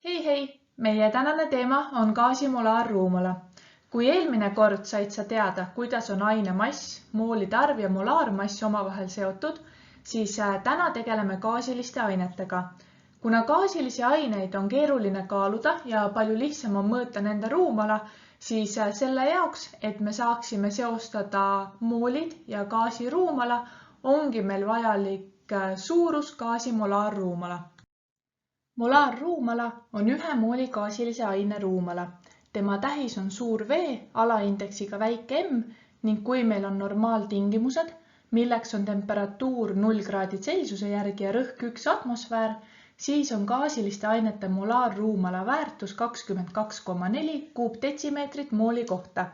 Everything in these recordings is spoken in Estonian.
Hei, meie tänane teema on gaasimolaarruumala. Kui eelmine kord said sa teada, kuidas on aine mass, moolide arv ja molaarmass omavahel seotud, siis täna tegeleme gaasiliste ainetega. Kuna gaasilisi aineid on keeruline kaaluda ja palju lihtsam on mõõta nende ruumala, siis selle jaoks, et me saaksime seostada moolid ja gaasiruumala, ongi meil vajalik suurus gaasimolaarruumala. Molaarruumala on 1 mooli gaasilise aine ruumala. Tema tähis on suur V alaindeksiga väike M ning kui meil on normaaltingimused, milleks on temperatuur 0 kraadi Celsiuse järgi ja rõhk 1 atmosfäär, siis on gaasiliste ainete molaarruumala väärtus 22,4 kuupdetsimeetrit mooli kohta.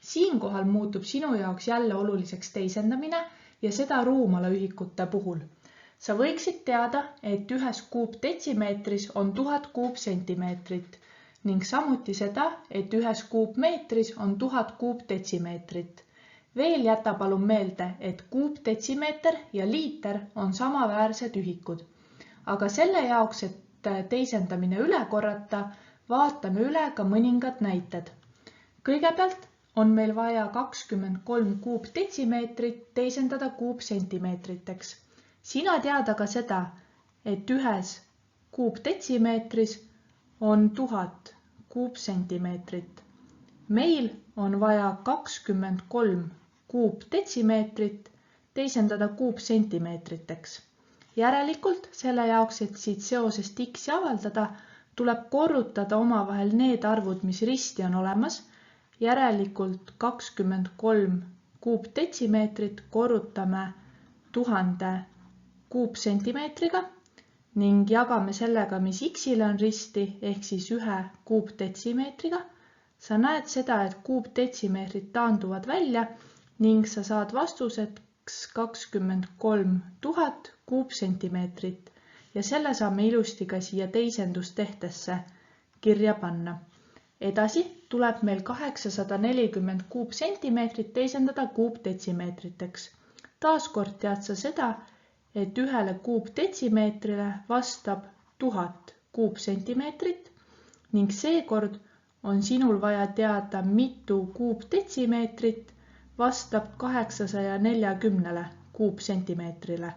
Siinkohal muutub sinu jaoks jälle oluliseks teisendamine ja seda ruumala ühikute puhul. Sa võiksid teada, et 1 kuupdetsimeetris on 1000 kuupsentimeetrit ning samuti seda, et 1 kuupmeetris on 1000 kuupdetsimeetrit. Veel jäta palun meelde, et kuupdetsimeeter ja liiter on samaväärsed ühikud. Aga selle jaoks, et teisendamine üle korrata, vaatame üle ka mõningad näited. Kõigepealt on meil vaja 23 kuupdetsimeetrit teisendada kuupsentimeetriteks. Sina teada ka seda, et 1 kuupdetsimeetris on 1000 kuupsentimeetrit. Meil on vaja 23 kuupdetsimeetrit teisendada kuupsentimeetriteks. Järelikult selle jaoks, et siit seosest X avaldada, tuleb korrutada omavahel need arvud, mis risti on olemas. Järelikult 23 kuupdetsimeetrit korrutame 1000 kuupsentimeetriga ning jagame sellega, mis X-ile on risti, ehk siis 1 kuupdetsimeetriga. Sa näed seda, et kuupdetsimeetrid taanduvad välja ning sa saad vastuseks 23 000 kuupsentimeetrit ja selle saame ilusti ka siia teisendustehtesse kirja panna. Edasi tuleb meil 840 kuupsentimeetrit teisendada kuupdetsimeetriteks. Taaskord tead sa seda, et 1 kuupdetsimeetrile vastab 1000 kuupsentimeetrit ning seekord on sinul vaja teada, mitu kuupdetsimeetrit vastab 840 kuupsentimeetrile.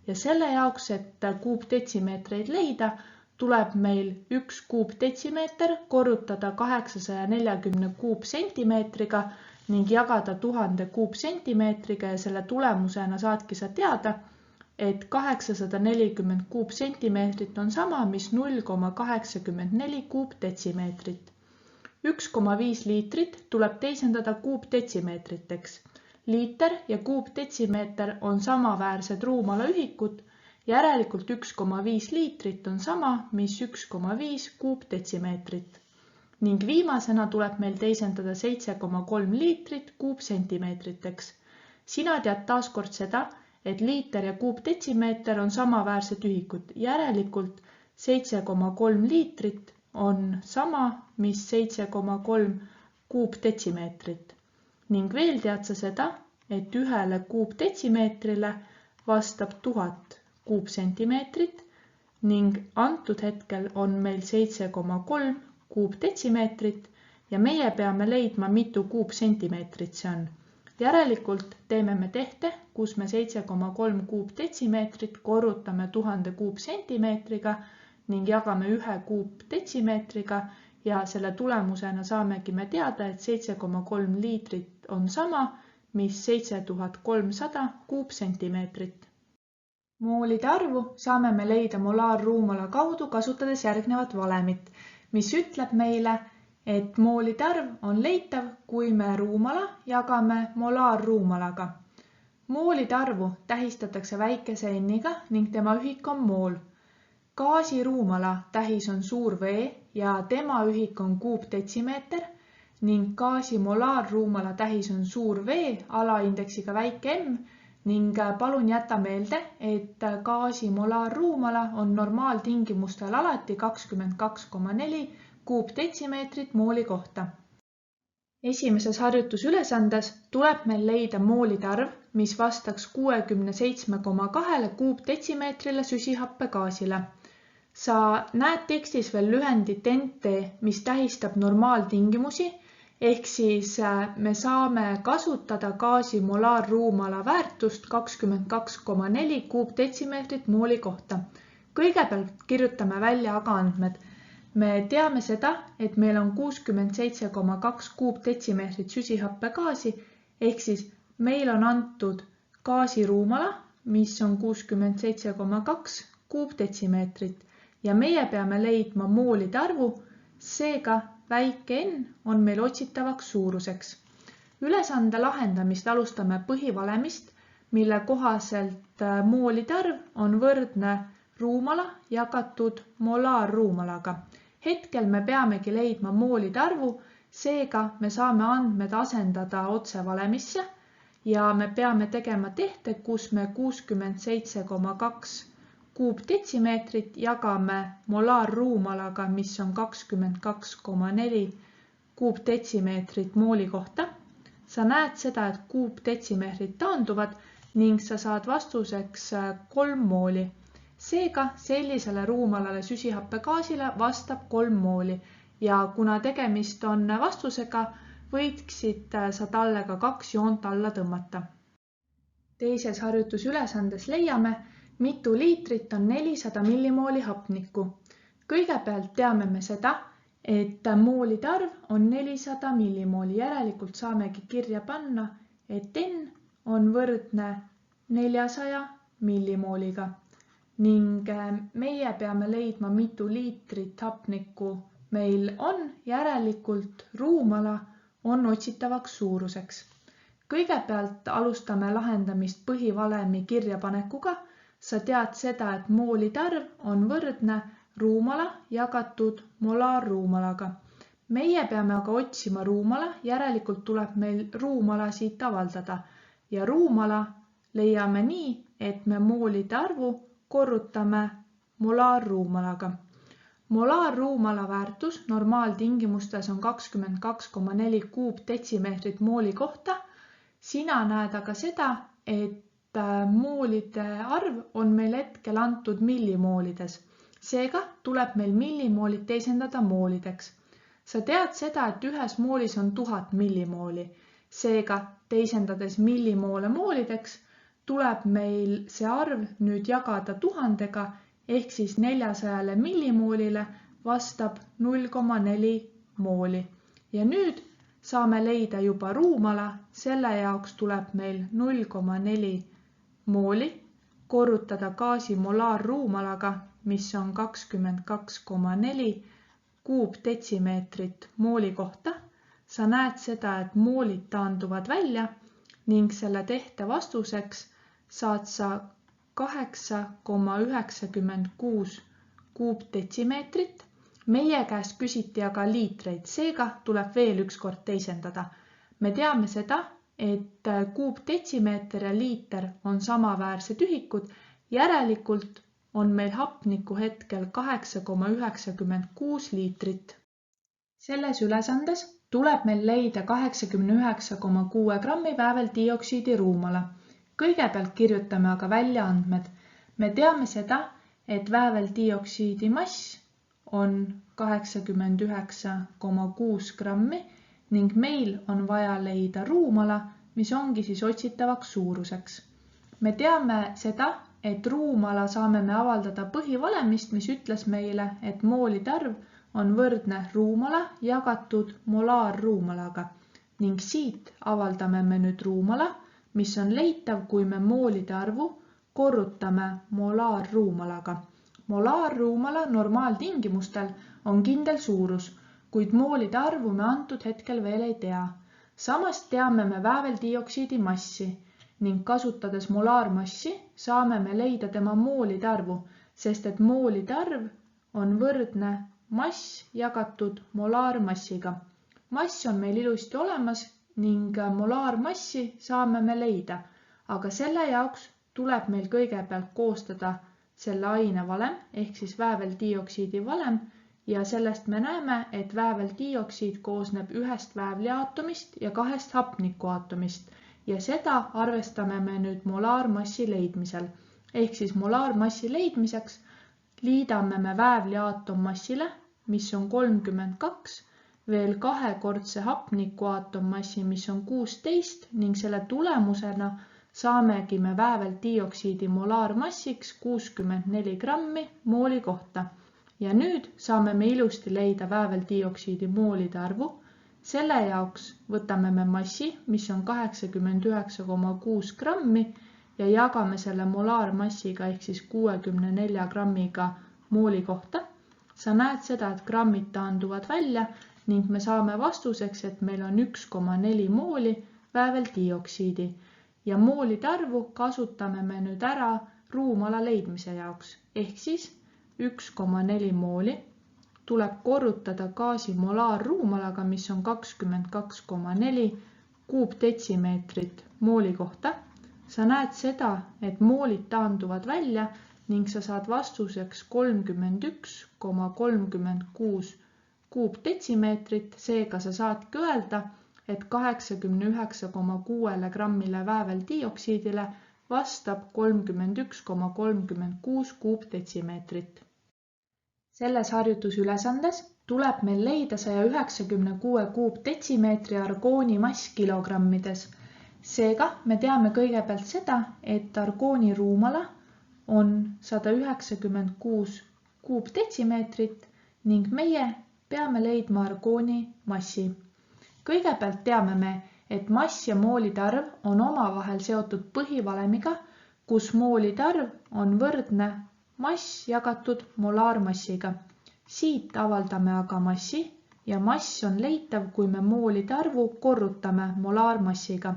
Ja selle jaoks, et kuupdetsimeetreid leida, tuleb meil 1 kuupdetsimeeter korrutada 840 kuupsentimeetriga ning jagada 1000 kuupsentimeetriga ja selle tulemusena saadki sa teada, et 840 kuupsentimeetrit on sama, mis 0,84 kuupdetsimeetrit. 1,5 liitrit tuleb teisendada kuupdetsimeetriteks. Liiter ja kuupdetsimeeter on samaväärsed ruumala ühikud, järelikult 1,5 liitrit on sama, mis 1,5 kuupdetsimeetrit. Ning viimasena tuleb meil teisendada 7,3 liitrit kuupsentimeetriteks. Sina tead taaskord seda, et liiter ja kuupdetsimeeter on samaväärsed ühikud. Järelikult 7,3 liitrit on sama, mis 7,3 kuupdetsimeetrit. Ning veel tead sa seda, et 1 kuupdetsimeetrile vastab 1000 kuupsentimeetrit ning antud hetkel on meil 7,3 kuupdetsimeetrit ja meie peame leidma, mitu kuupsentimeetrit see on. Järelikult teeme me tehte, kus me 7,3 kuupdetsimeetrit korrutame 1000 kuupsentimeetriga ning jagame 1 kuupdetsimeetriga ja selle tulemusena saamegi me teada, et 7,3 liitrit on sama, mis 7300 kuupsentimeetrit. Moolide arvu saame me leida molaarruumala kaudu kasutades järgnevat valemit, mis ütleb meile, et moolide arv on leitav, kui me ruumala jagame molaarruumalaga. Moolide arvu tähistatakse väikese n-iga ning tema ühik on mool. Gaasiruumala tähis on suur V ja tema ühik on kuupdetsimeeter ning gaasi molaarruumala tähis on suur V alaindeksiga väike M ning palun jäta meelde, et gaasi molaarruumala on normaaltingimustel alati 22,4 kuupdetsimeetrit mooli kohta. Esimeses harjutusülesandes tuleb meil leida moolide arv, mis vastaks 67,2 kuupdetsimeetrile süsihappegaasile. Sa näed tekstis veel lühendit NT, mis tähistab normaaltingimusi, ehk siis me saame kasutada gaasi molaarruumala väärtust 22,4 kuupdetsimeetrit mooli kohta. Kõigepealt kirjutame välja aga andmed. Me teame seda, et meil on 67,2 kuupdetsimeetrit süsihappegaasi, ehk siis meil on antud gaasiruumala, mis on 67,2 kuupdetsimeetrit ja meie peame leidma moolide arvu, seega väike n on meil otsitavaks suuruseks. Ülesande lahendamist alustame põhivalemist, mille kohaselt moolide arv on võrdne ruumala jagatud molaarruumalaga. Hetkel me peamegi leidma moolide arvu, seega me saame andmed asendada otse valemisse ja me peame tegema tehte, kus me 67,2 kuupdetsimeetrit jagame molaarruumalaga, mis on 22,4 kuupdetsimeetrit mooli kohta. Sa näed seda, et kuupdetsimeetrid taanduvad ning sa saad vastuseks 3 mooli. Seega sellisele ruumalale süsihappegaasile vastab 3 mooli ja kuna tegemist on vastusega, võiksid sa talle ka 2 joont alla tõmmata. Teises harjutusülesandes leiame, mitu liitrit on 400 millimooli hapnikku. Kõigepealt teame me seda, et moolide arv on 400 millimooli, järelikult saamegi kirja panna, et N on võrdne 400 millimooliga ning meie peame leidma, mitu liitrit hapnikku meil on, järelikult ruumala on otsitavaks suuruseks. Kõigepealt alustame lahendamist põhivalemi kirjapanekuga. Sa tead seda, et moolide arv on võrdne ruumala jagatud molaarruumalaga. Meie peame aga otsima ruumala, järelikult tuleb meil ruumala siit avaldada ja ruumala leiame nii, et me moolide arvu korrutame molaarruumalaga. Molaarruumala väärtus normaaltingimustes on 22,4 kuupdetsimeetrit mooli kohta. Sina näed aga seda, et moolide arv on meil hetkel antud millimoolides. Seega tuleb meil millimoolid teisendada moolideks. Sa tead seda, et ühes moolis on 1000 millimooli. Seega teisendades millimoole moolideks tuleb meil see arv nüüd jagada 1000-ga ehk siis 400 millimoolile vastab 0,4 mooli. Ja nüüd saame leida juba ruumala, selle jaoks tuleb meil 0,4 mooli korrutada gaasi molaarruumalaga, mis on 22,4 kuupdetsimeetrit mooli kohta. Sa näed seda, et moolid taanduvad välja ning selle tehte vastuseks saad sa 8,96 kuupdetsimeetrit. Meie käest küsiti aga liitreid, seega tuleb veel ükskord teisendada. Me teame seda, et kuupdetsimeeter ja liiter on samaväärsed ühikud, järelikult on meil hapnikku hetkel 8,96 liitrit. Selles ülesandes tuleb meil leida 89,6 grammi vääveldioksiidi ruumala. Kõigepealt kirjutame aga välja andmed. Me teame seda, et vääveldioksiidi mass on 89,6 grammi ning meil on vaja leida ruumala, mis ongi siis otsitavaks suuruseks. Me teame seda, et ruumala saame me avaldada põhivalemist, mis ütles meile, et moolide arv on võrdne ruumala jagatud molaarruumalaga ning siit avaldame me nüüd ruumala, mis on leitav, kui me moolide arvu korrutame molaarruumalaga. Molaarruumala normaaltingimustel on kindel suurus, kuid moolide arvu me antud hetkel veel ei tea. Samas teame me vääveldioksiidi massi ning kasutades molaarmassi saame me leida tema moolide arvu, sest et moolide arv on võrdne mass jagatud molaarmassiga. Mass on meil ilusti olemas ning molaarmassi saame me leida, aga selle jaoks tuleb meil kõigepealt koostada selle aine valem ehk siis vääveldioksiidi valem ja sellest me näeme, et vääveldioksiid koosneb ühest väävliaatomist ja 2 hapnikuaatomist ja seda arvestame me nüüd molaarmassi leidmisel. Ehk siis molaarmassi leidmiseks liidame me väävli aatommassile, mis on 32, veel kahekordse hapniku aatommassi, mis on 16 ning selle tulemusena saamegi me vääveldioksiidi molaarmassiks 64 grammi mooli kohta. Ja nüüd saame me ilusti leida vääveldioksiidi moolide arvu. Selle jaoks võtame me massi, mis on 89,6 grammi ja jagame selle molaarmassiga ehk siis 64 grammiga mooli kohta. Sa näed seda, et grammid taanduvad välja ning me saame vastuseks, et meil on 1,4 mooli vääveldioksiidi ja moolide arvu kasutame me nüüd ära ruumala leidmise jaoks ehk siis 1,4 mooli tuleb korrutada gaasi molaarruumalaga, mis on 22,4 kuupdetsimeetrit mooli kohta. Sa näed seda, et moolid taanduvad välja ning sa saad vastuseks 31,36 kuupdetsimeetrit, seega sa saadki öelda, et 89,6 grammile vääveldioksiidile vastab 31,36 kuupdetsimeetrit. Selles harjutusülesandes tuleb meil leida 196 kuupdetsimeetri argooni mass kilogrammides. Seega me teame kõigepealt seda, et argooni ruumala on 196 kuupdetsimeetrit ning meie peame leidma argooni massi. Kõigepealt teame me, et mass ja moolide arv on omavahel seotud põhivalemiga, kus moolide arv on võrdne mass jagatud molaarmassiga. Siit avaldame aga massi ja mass on leitav, kui me moolide arvu korrutame molaarmassiga.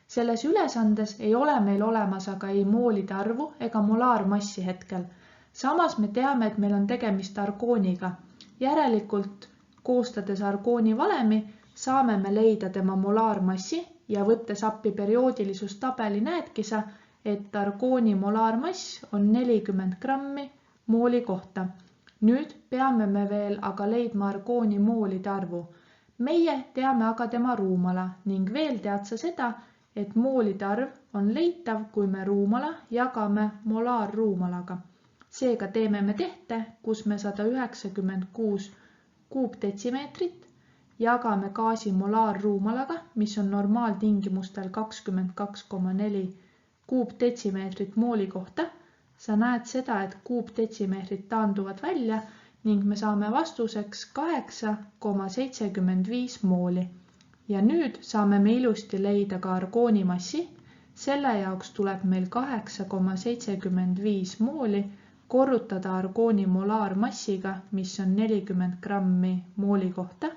Selles ülesandes ei ole meil olemas aga ei moolide arvu ega molaarmassi hetkel. Samas me teame, et meil on tegemist argooniga. Järelikult, koostades argooni valemi, saame me leida tema molaarmassi ja võttes appi perioodilisuustabeli näedki sa, et argooni molaarmass on 40 grammi mooli kohta. Nüüd peame me veel aga leidma argooni moolide arvu. Meie teame aga tema ruumala ning veel tead sa seda, et moolide arv on leitav, kui me ruumala jagame molaarruumalaga. Seega teeme me tehte, kus me 196 kuupdetsimeetrit jagame gaasi molaarruumalaga, mis on normaaltingimustel 22,4 kuupdetsimeetrit mooli kohta. Sa näed seda, et kuupdetsimeetrid taanduvad välja ning me saame vastuseks 8,75 mooli. Ja nüüd saame me ilusti leida ka argooni massi. Selle jaoks tuleb meil 8,75 mooli korrutada argooni molaarmassiga, mis on 40 grammi mooli kohta.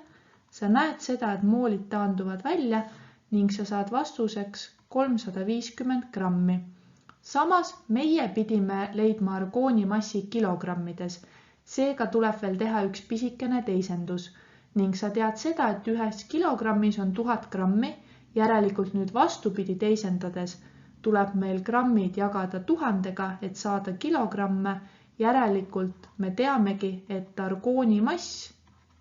Sa näed seda, et moolid taanduvad välja ning sa saad vastuseks 350 grammi. Samas meie pidime leidma argooni massi kilogrammides. Seega tuleb veel teha üks pisikene teisendus ning sa tead seda, et ühes kilogrammis on 1000 grammi. Järelikult nüüd vastupidi teisendades tuleb meil grammid jagada 1000-ga, et saada kilogramme. Järelikult me teamegi, et argooni mass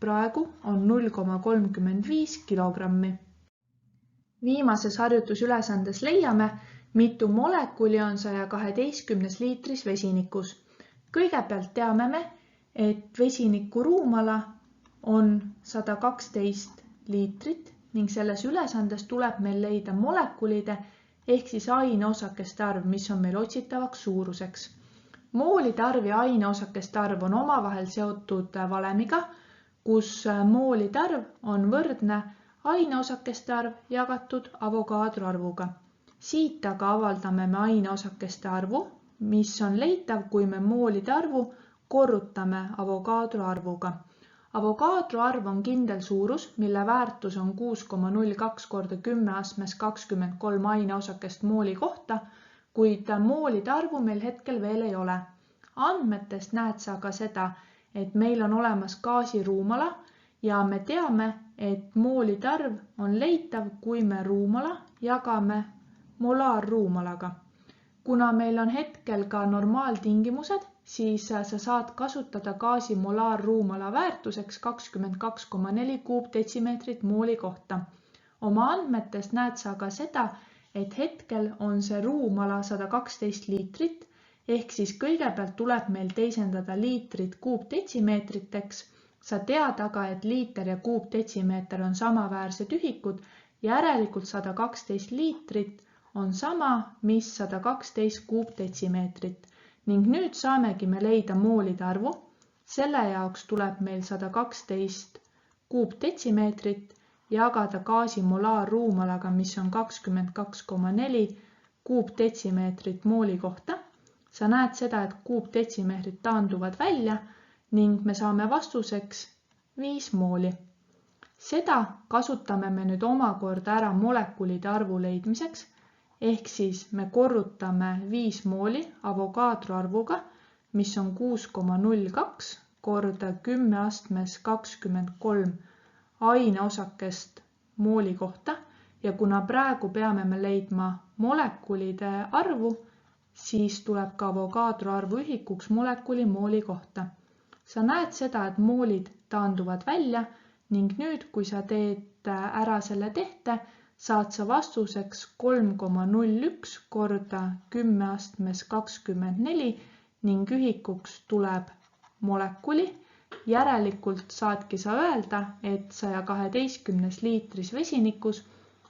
praegu on 0,35 kilogrammi. Viimases harjutusülesandes leiame, mitu molekuli on 112 liitris vesinikus. Kõigepealt teame me, et vesiniku ruumala on 112 liitrit ning selles ülesandes tuleb meil leida molekulide ehk siis aineosakeste arv, mis on meil otsitavaks suuruseks. Moolide arv ja aineosakeste arv on omavahel seotud valemiga, kus moolide arv on võrdne aineosakeste arv jagatud Avogadro arvuga. Siit aga avaldame me aineosakeste arvu, mis on leitav, kui me moolide arvu korrutame Avogadro arvuga. Avogadro arv on kindel suurus, mille väärtus on 6,02 korda 10 astmes 23 aineosakest mooli kohta, kuid moolide arvu meil hetkel veel ei ole. Andmetest näed sa aga seda, et meil on olemas gaasiruumala ja me teame, et moolide arv on leitav, kui me ruumala jagame molaarruumalaga. Kuna meil on hetkel ka normaaltingimused, siis sa saad kasutada gaasi molaarruumala väärtuseks 22,4 kuupdetsimeetrit mooli kohta. Oma andmetest näed sa aga seda, et hetkel on see ruumala 112 liitrit ehk siis kõigepealt tuleb meil teisendada liitrid kuupdetsimeetriteks. Sa tead aga, et liiter ja kuupdetsimeeter on samaväärsed ühikud, järelikult 112 liitrit on sama, mis 112 kuupdetsimeetrit ning nüüd saamegi me leida moolide arvu. Selle jaoks tuleb meil 112 kuupdetsimeetrit jagada gaasi molaarruumalaga, mis on 22,4 kuupdetsimeetrit mooli kohta. Sa näed seda, et kuupdetsimeetrid taanduvad välja ning me saame vastuseks 5 mooli. Seda kasutame me nüüd omakorda ära molekulide arvu leidmiseks, ehk siis me korrutame 5 mooli Avogadro arvuga, mis on 6,02 korda 10 astmes 23 aineosakest mooli kohta ja kuna praegu peame me leidma molekulide arvu, siis tuleb ka Avogadro arvu ühikuks molekuli mooli kohta. Sa näed seda, et moolid taanduvad välja ning nüüd, kui sa teed ära selle tehte, saad sa vastuseks 3,01 korda 10 astmes 24 ning ühikuks tuleb molekuli. Järelikult saadki sa öelda, et 112 liitris vesinikus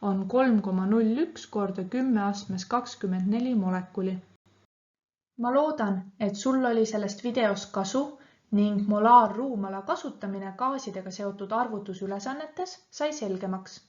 on 3,01 korda 10 astmes 24 molekuli. Ma loodan, et sul oli sellest videost kasu ning molaarruumala kasutamine gaasidega seotud arvutusülesannetes sai selgemaks.